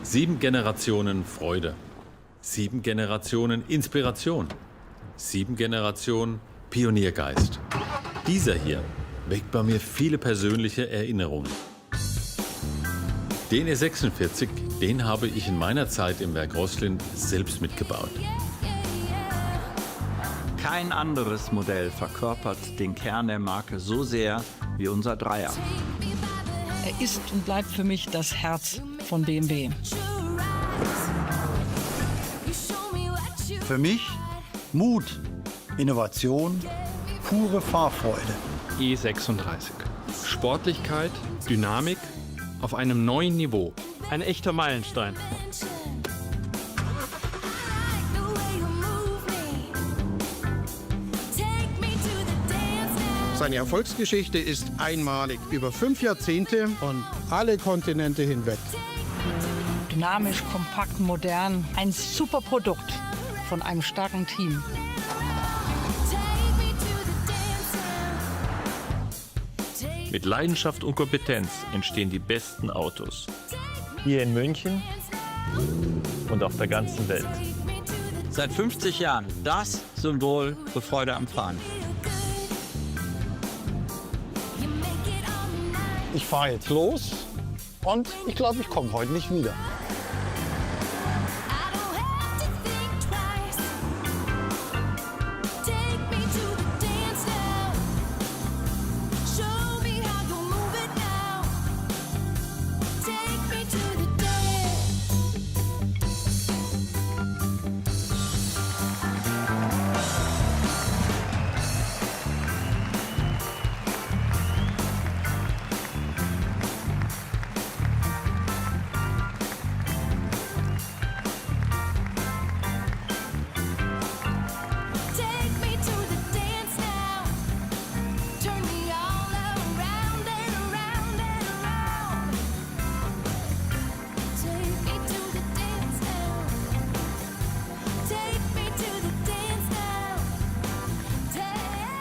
7 Generationen Freude, 7 Generationen Inspiration, 7 Generationen Pioniergeist. Dieser hier weckt bei mir viele persönliche Erinnerungen. Den E46, den habe ich in meiner Zeit im Werk Rosslin selbst mitgebaut. Kein anderes Modell verkörpert den Kern der Marke so sehr wie unser Dreier. Er ist und bleibt für mich das Herz von BMW. Für mich Mut, Innovation, pure Fahrfreude. E36. Sportlichkeit, Dynamik auf einem neuen Niveau. Ein echter Meilenstein. Seine Erfolgsgeschichte ist einmalig, über 5 Jahrzehnte und alle Kontinente hinweg. Dynamisch, kompakt, modern. Ein super Produkt von einem starken Team. Mit Leidenschaft und Kompetenz entstehen die besten Autos. Hier in München und auf der ganzen Welt. Seit 50 Jahren das Symbol für Freude am Fahren. Ich fahre jetzt los und ich glaube, ich komme heute nicht wieder.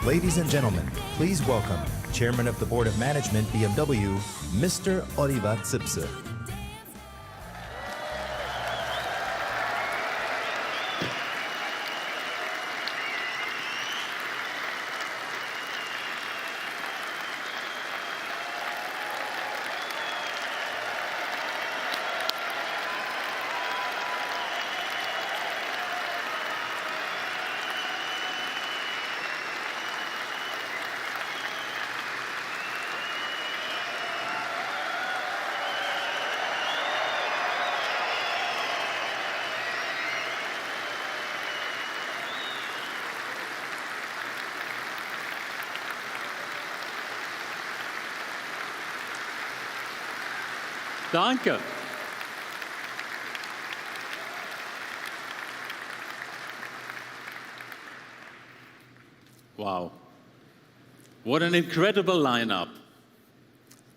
Ladies and gentlemen, please welcome Chairman of the Board of Management, BMW, Mr. Oliver Zipse. Danke. Wow. What an incredible lineup.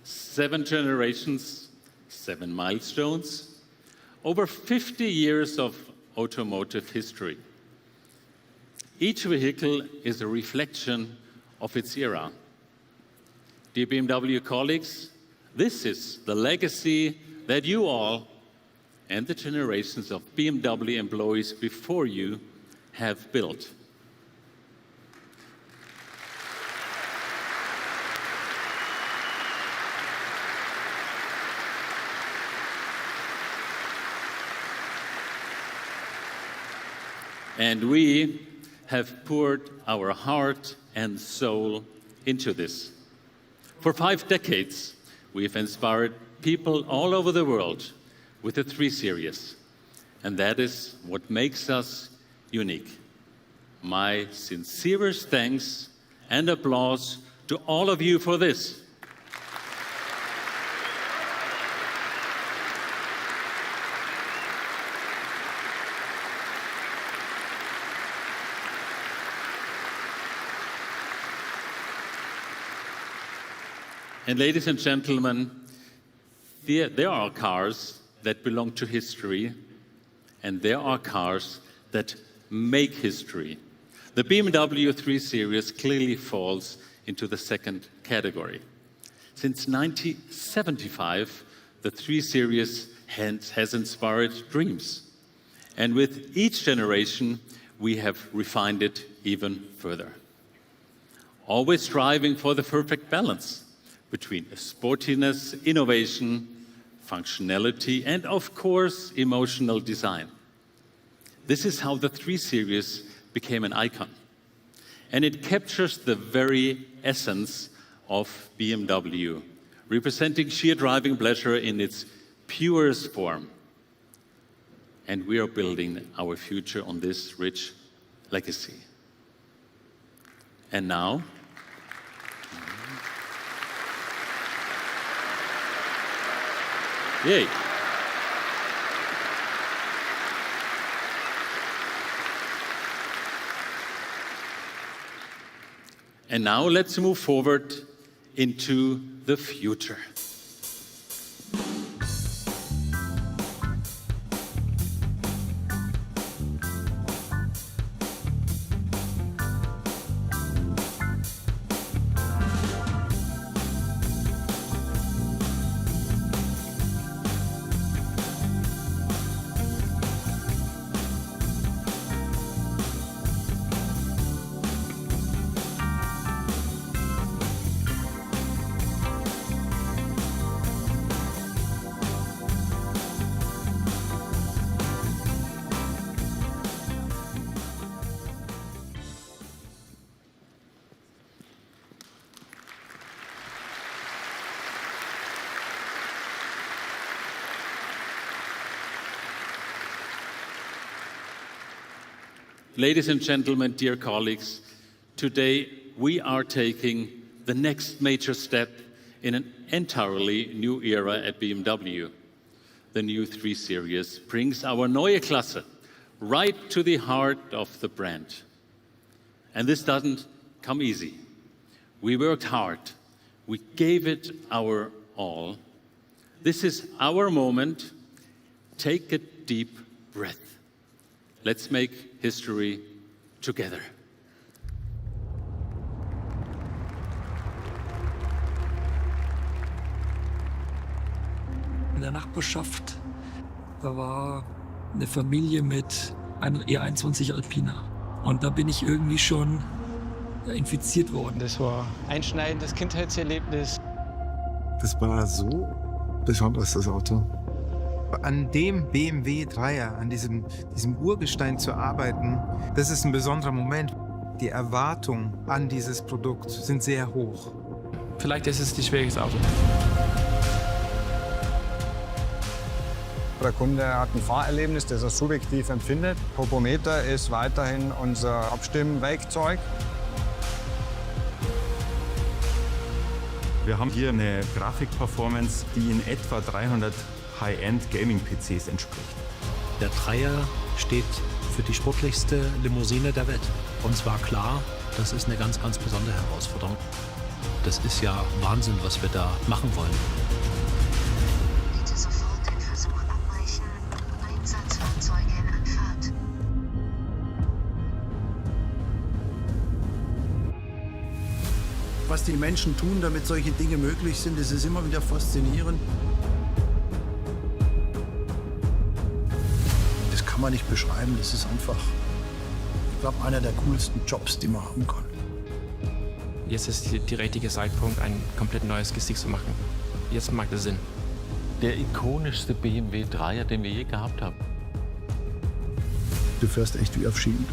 7 generations, 7 milestones, over 50 years of automotive history. Each vehicle is a reflection of its era. Dear BMW colleagues, this is the legacy that you all and the generations of BMW employees before you have built. And we have poured our heart and soul into this. For 5 decades, we have inspired people all over the world with the 3 Series. And that is what makes us unique. My sincerest thanks and applause to all of you for this. And ladies and gentlemen, there are cars that belong to history, and there are cars that make history. The BMW 3 Series clearly falls into the second category. Since 1975, the 3 Series has inspired dreams. And with each generation, we have refined it even further. Always striving for the perfect balance between sportiness, innovation, functionality, and of course, emotional design. This is how the 3 Series became an icon. And it captures the very essence of BMW, representing sheer driving pleasure in its purest form. And we are building our future on this rich legacy. And now, yay. And now let's move forward into the future. Ladies and gentlemen, dear colleagues, today we are taking the next major step in an entirely new era at BMW. The new 3 Series brings our Neue Klasse right to the heart of the brand. And this doesn't come easy. We worked hard. We gave it our all. This is our moment. Take a deep breath. Let's make history together. In der Nachbarschaft, da war eine Familie mit einem E21 Alpina. Und da bin ich irgendwie schon infiziert worden. Das war ein einschneidendes Kindheitserlebnis. Das war so besonders, das Auto. An dem BMW 3er, an diesem Urgestein zu arbeiten, das ist ein besonderer Moment. Die Erwartungen an dieses Produkt sind sehr hoch. Vielleicht ist es das schwierigste Auto. Der Kunde hat ein Fahrerlebnis, das er subjektiv empfindet. Popometer ist weiterhin unser Abstimmwerkzeug. Wir haben hier eine Grafikperformance, die in etwa 300 High-End-Gaming-PCs entspricht. Der Dreier steht für die sportlichste Limousine der Welt. Uns war klar, das ist eine ganz, ganz besondere Herausforderung. Das ist ja Wahnsinn, was wir da machen wollen. Bitte sofort den Versuch abbrechen. Einsatzfahrzeuge in Anfahrt. Was die Menschen tun, damit solche Dinge möglich sind, das ist immer wieder faszinierend. Kann man nicht beschreiben, das ist einfach, ich glaube, einer der coolsten Jobs, die man haben kann. Jetzt ist der richtige Zeitpunkt, ein komplett neues Gesicht zu machen. Jetzt macht es Sinn. Der ikonischste BMW 3er, den wir je gehabt haben. Du fährst echt wie auf Schienen.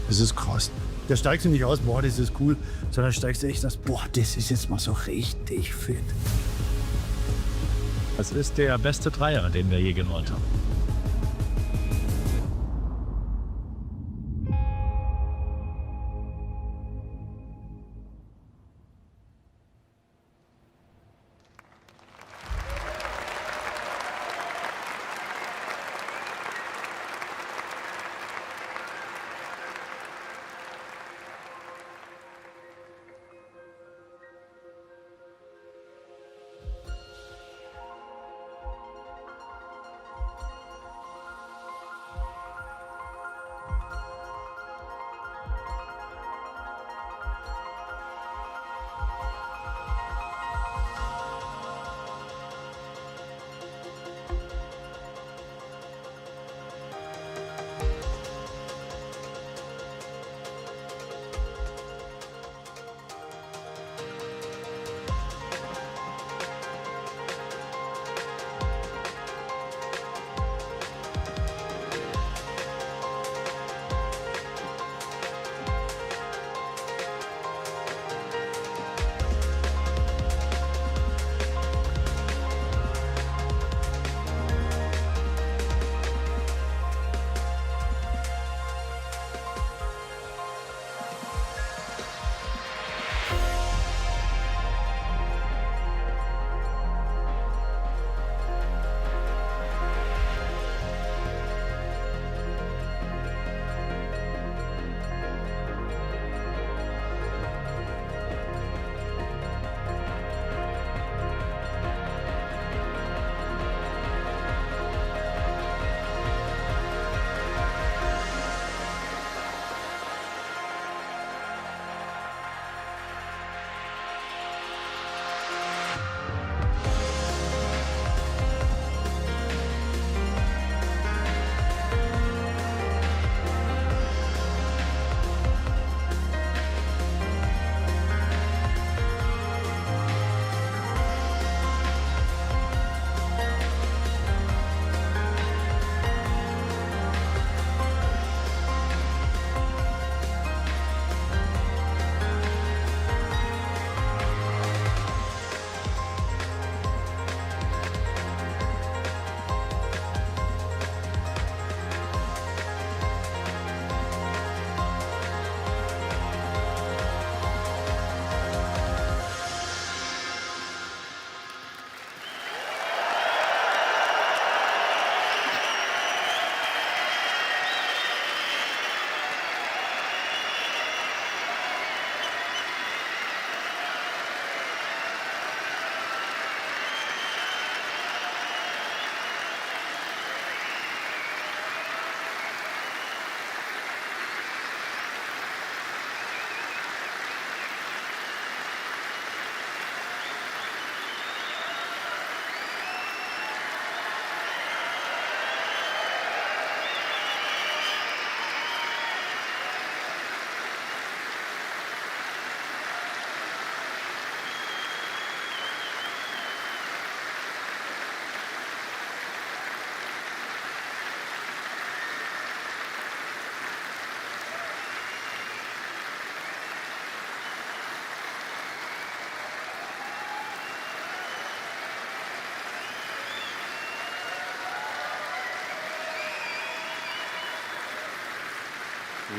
Das ist krass. Da steigst du nicht aus, boah, das ist cool, sondern steigst du echt aus, boah, das ist jetzt mal so richtig fit. Das ist der beste Dreier, den wir je gebaut haben.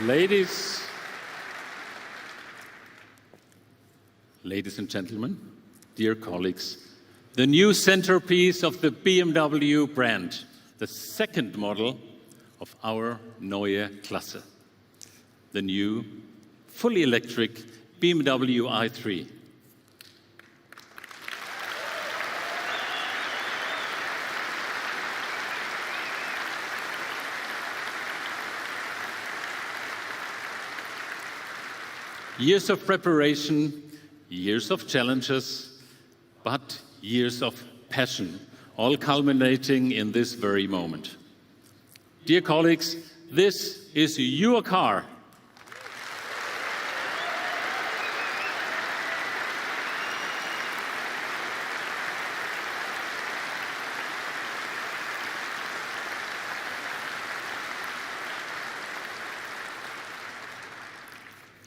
Ladies and gentlemen, dear colleagues, the new centerpiece of the BMW brand, the second model of our Neue Klasse, the new fully electric BMW i3. Years of preparation, years of challenges, but years of passion, all culminating in this very moment. Dear colleagues, this is your car.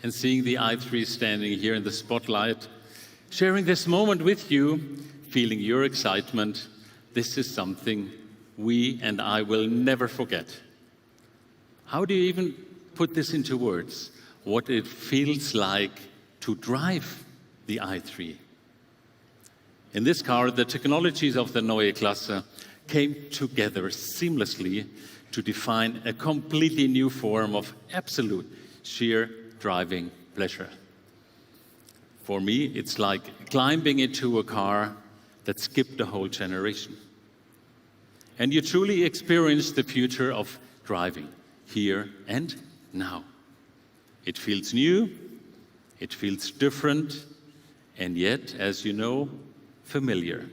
And seeing the i3 standing here in the spotlight, sharing this moment with you, feeling your excitement, this is something we and I will never forget. How do you even put this into words? What it feels like to drive the i3. In this car, the technologies of the Neue Klasse came together seamlessly to define a completely new form of absolute sheer driving pleasure. For me, it's like climbing into a car that skipped a whole generation. And you truly experience the future of driving here and now. It feels new, it feels different, and yet, as you know, familiar.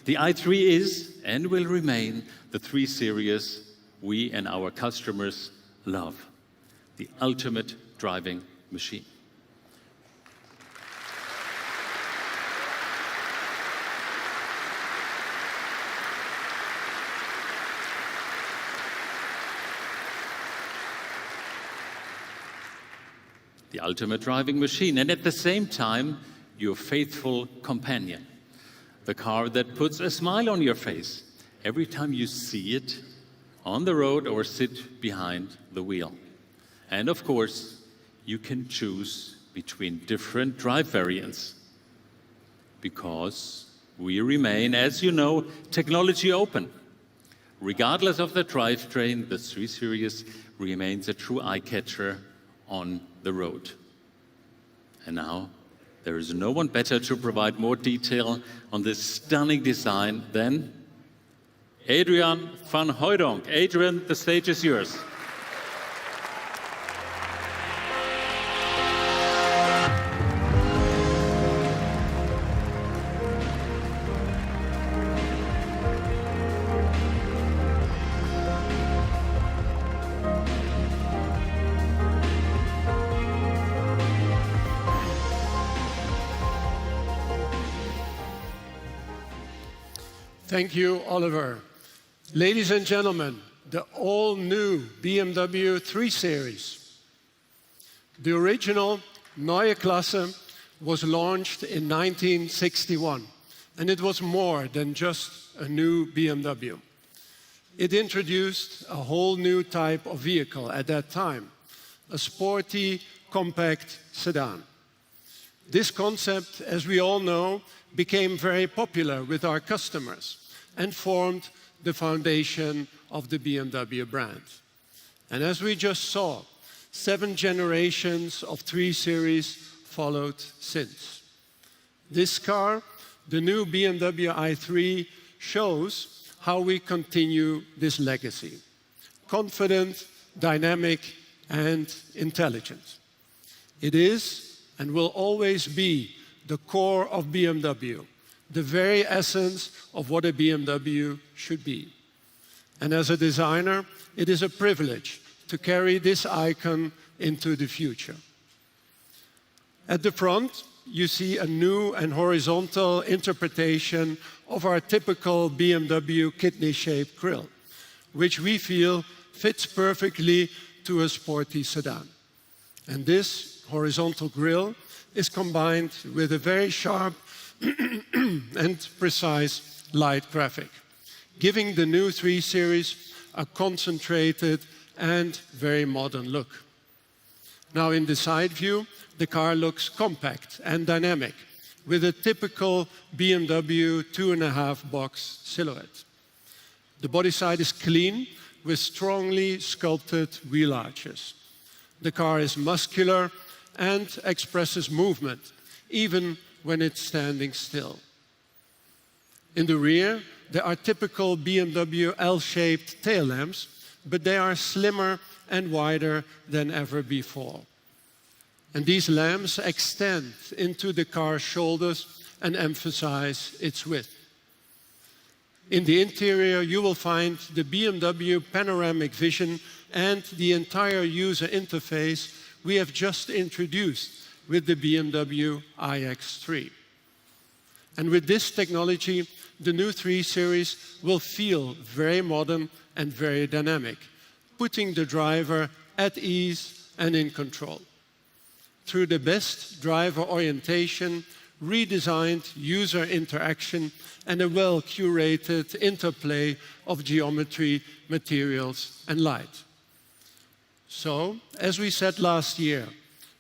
The i3 is and will remain the 3 Series we and our customers love, the ultimate driving machine. The ultimate driving machine, and at the same time, your faithful companion. The car that puts a smile on your face every time you see it on the road or sit behind the wheel. And of course, you can choose between different drive variants because we remain, as you know, technology open. Regardless of the drivetrain, the 3 Series remains a true eye-catcher on the road. And now, there is no one better to provide more detail on this stunning design than Adrian van Hooydonk. Adrian, the stage is yours. Thank you, Oliver. Ladies and gentlemen, the all-new BMW 3 Series. The original Neue Klasse was launched in 1961, and it was more than just a new BMW. It introduced a whole new type of vehicle at that time, a sporty, compact sedan. This concept, as we all know, became very popular with our customers and formed the foundation of the BMW brand. And as we just saw, 7 generations of 3 Series followed since. This car, the new BMW i3, shows how we continue this legacy. Confident, dynamic, and intelligent. It is and will always be the core of BMW, the very essence of what a BMW should be. And as a designer, it is a privilege to carry this icon into the future. At the front, you see a new and horizontal interpretation of our typical BMW kidney-shaped grille, which we feel fits perfectly to a sporty sedan. And this horizontal grille is combined with a very sharp and precise light graphic, giving the new 3 Series a concentrated and very modern look. Now in the side view, the car looks compact and dynamic, with a typical BMW 2.5 box silhouette. The body side is clean, with strongly sculpted wheel arches. The car is muscular and expresses movement, even when it's standing still. In the rear, there are typical BMW L-shaped tail lamps, but they are slimmer and wider than ever before. And these lamps extend into the car's shoulders and emphasize its width. In the interior, you will find the BMW panoramic vision and the entire user interface we have just introduced with the BMW iX3. And with this technology, the new 3 Series will feel very modern and very dynamic, putting the driver at ease and in control. Through the best driver orientation, redesigned user interaction, and a well-curated interplay of geometry, materials, and light. So, as we said last year,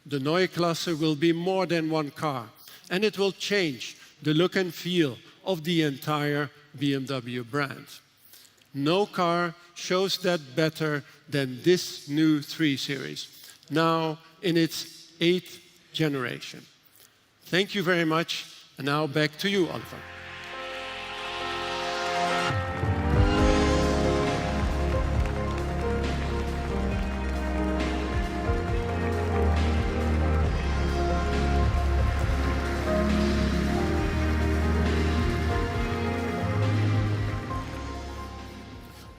the Neue Klasse will be more than one car, and it will change the look and feel of the entire BMW brand. No car shows that better than this new 3 Series, now in its 8th generation. Thank you very much, and now back to you, Oliver.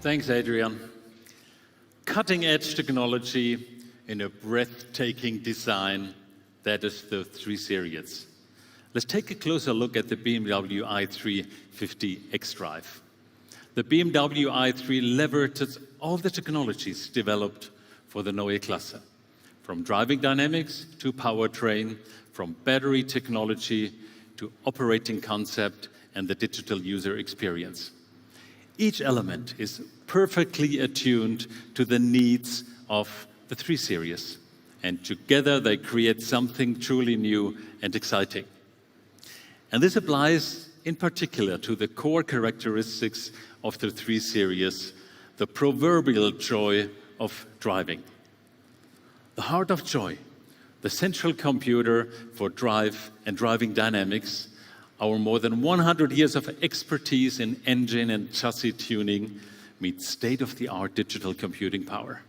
Thanks, Adrian. Cutting-edge technology in a breathtaking design, that is the 3 Series. Let's take a closer look at the BMW i3 50 xDrive. The BMW i3 leverages all the technologies developed for the Neue Klasse, from driving dynamics to powertrain, from battery technology to operating concept and the digital user experience. Each element is perfectly attuned to the needs of the 3 Series, and together they create something truly new and exciting. And this applies in particular to the core characteristics of the 3 Series, the proverbial joy of driving. The heart of joy, the central computer for drive and driving dynamics, our more than 100 years of expertise in engine and chassis tuning meets state-of-the-art digital computing power.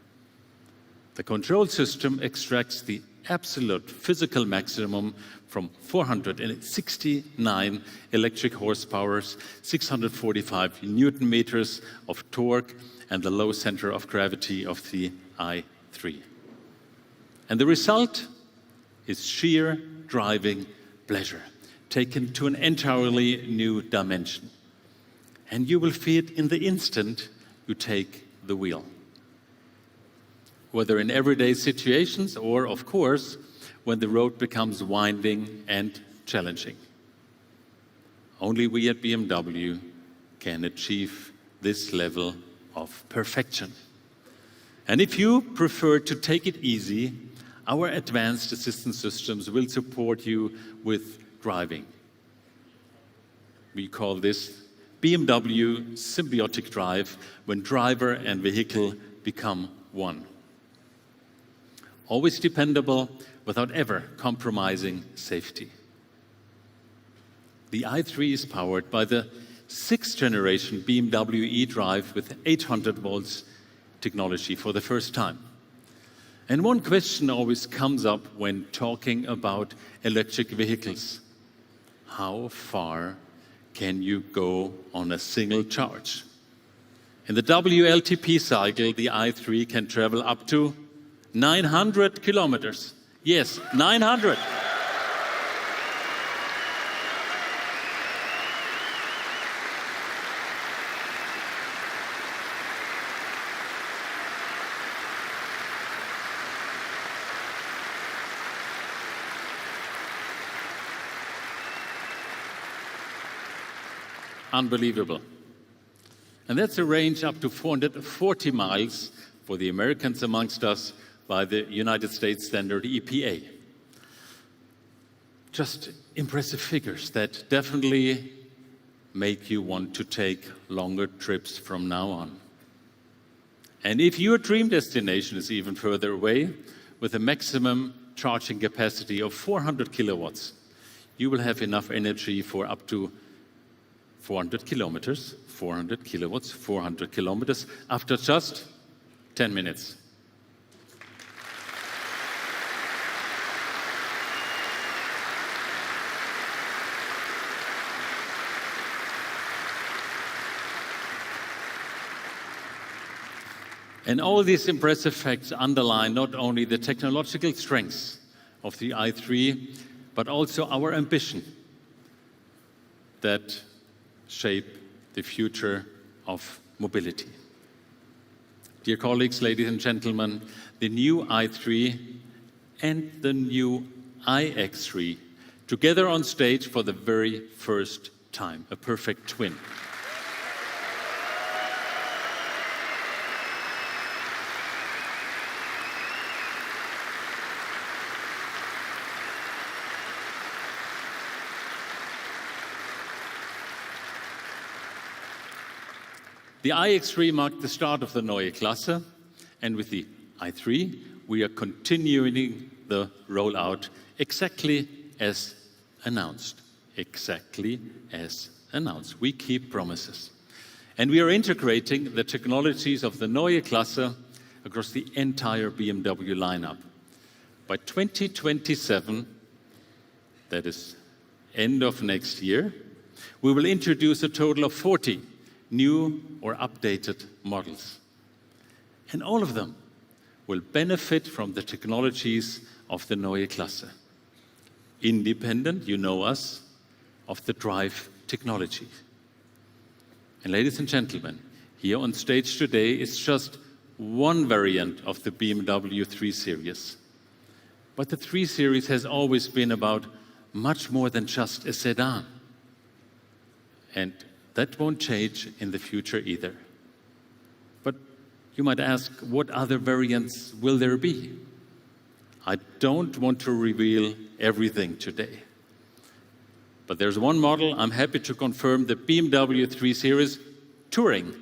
The control system extracts the absolute physical maximum from 469 electric horsepower, 645 Newton meters of torque, and the low center of gravity of the i3. And the result is sheer driving pleasure, taken to an entirely new dimension. And you will feel it in the instant you take the wheel. Whether in everyday situations or, of course, when the road becomes winding and challenging. Only we at BMW can achieve this level of perfection. And if you prefer to take it easy, our advanced assistance systems will support you with driving. We call this BMW symbiotic drive, when driver and vehicle become one. Always dependable, without ever compromising safety. The i3 is powered by the 6th generation BMW eDrive with 800 volts technology for the first time. And one question always comes up when talking about electric vehicles. How far can you go on a single charge? In the WLTP cycle, the i3 can travel up to 900 kilometers. Yes, 900. Unbelievable. And that's a range up to 440 miles for the Americans amongst us by the United States standard EPA. Just impressive figures that definitely make you want to take longer trips from now on. And if your dream destination is even further away, with a maximum charging capacity of 400 kilowatts, you will have enough energy for up to 400 kilometers, 400 kilowatts, 400 kilometers after just 10 minutes. And all these impressive facts underline not only the technological strengths of the i3, but also our ambition that shape the future of mobility. Dear colleagues, ladies and gentlemen, the new i3 and the new iX3 together on stage for the very first time, a perfect twin. The iX3 marked the start of the Neue Klasse, and with the i3, we are continuing the rollout exactly as announced. Exactly as announced. We keep promises. And we are integrating the technologies of the Neue Klasse across the entire BMW lineup. By 2027, that is end of next year, we will introduce a total of 40 new or updated models. And all of them will benefit from the technologies of the Neue Klasse. Independent, you know us, of the drive technology. And ladies and gentlemen, here on stage today is just one variant of the BMW 3 Series. But the 3 Series has always been about much more than just a sedan. And that won't change in the future either. But you might ask, what other variants will there be? I don't want to reveal everything today. But there's one model I'm happy to confirm, the BMW 3 Series Touring.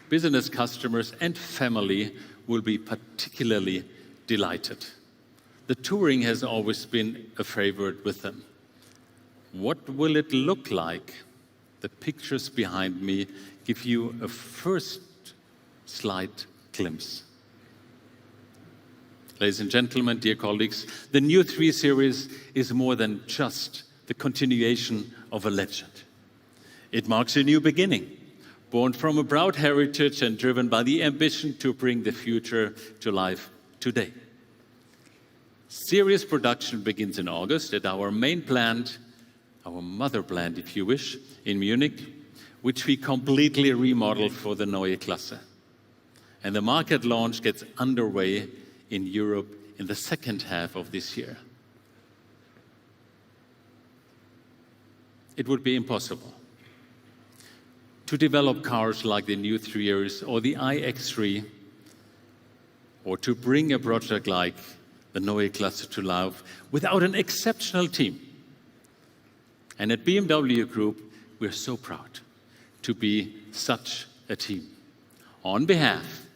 Business customers and family will be particularly delighted. The Touring has always been a favorite with them. What will it look like? The pictures behind me give you a first slight glimpse. Ladies and gentlemen, dear colleagues, the new 3 Series is more than just the continuation of a legend. It marks a new beginning, born from a proud heritage and driven by the ambition to bring the future to life today. Series production begins in August at our main plant, our mother plant if you wish, in Munich, which we completely remodeled for the Neue Klasse. And the market launch gets underway in Europe in the second half of this year. It would be impossible to develop cars like the new 3 Series or the iX3, or to bring a project like the Neue Klasse to life without an exceptional team. And at BMW Group, we're so proud to be such a team. On behalf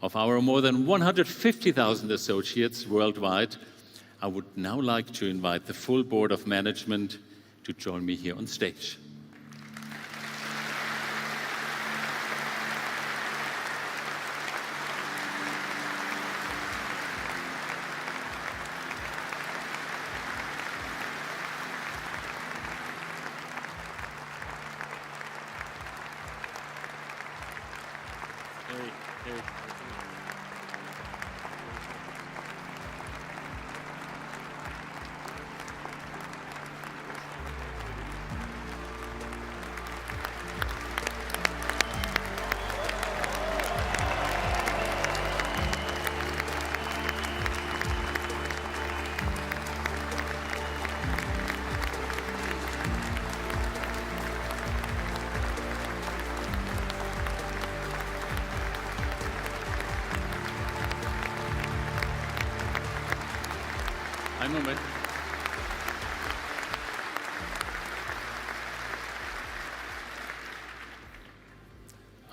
of our more than 150,000 associates worldwide, I would now like to invite the full board of management to join me here on stage. Einen Moment.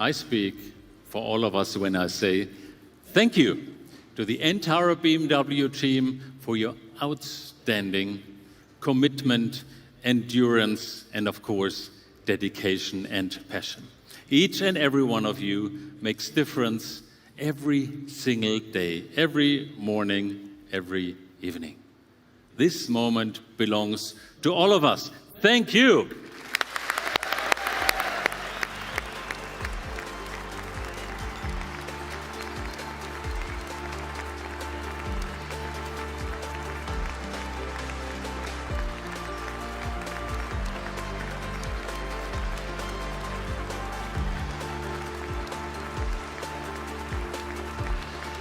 I speak for all of us when I say thank you to the entire BMW team for your outstanding commitment, endurance, and of course, dedication and passion. Each and every one of you makes difference every single day, every morning, every evening. This moment belongs to all of us. Thank you.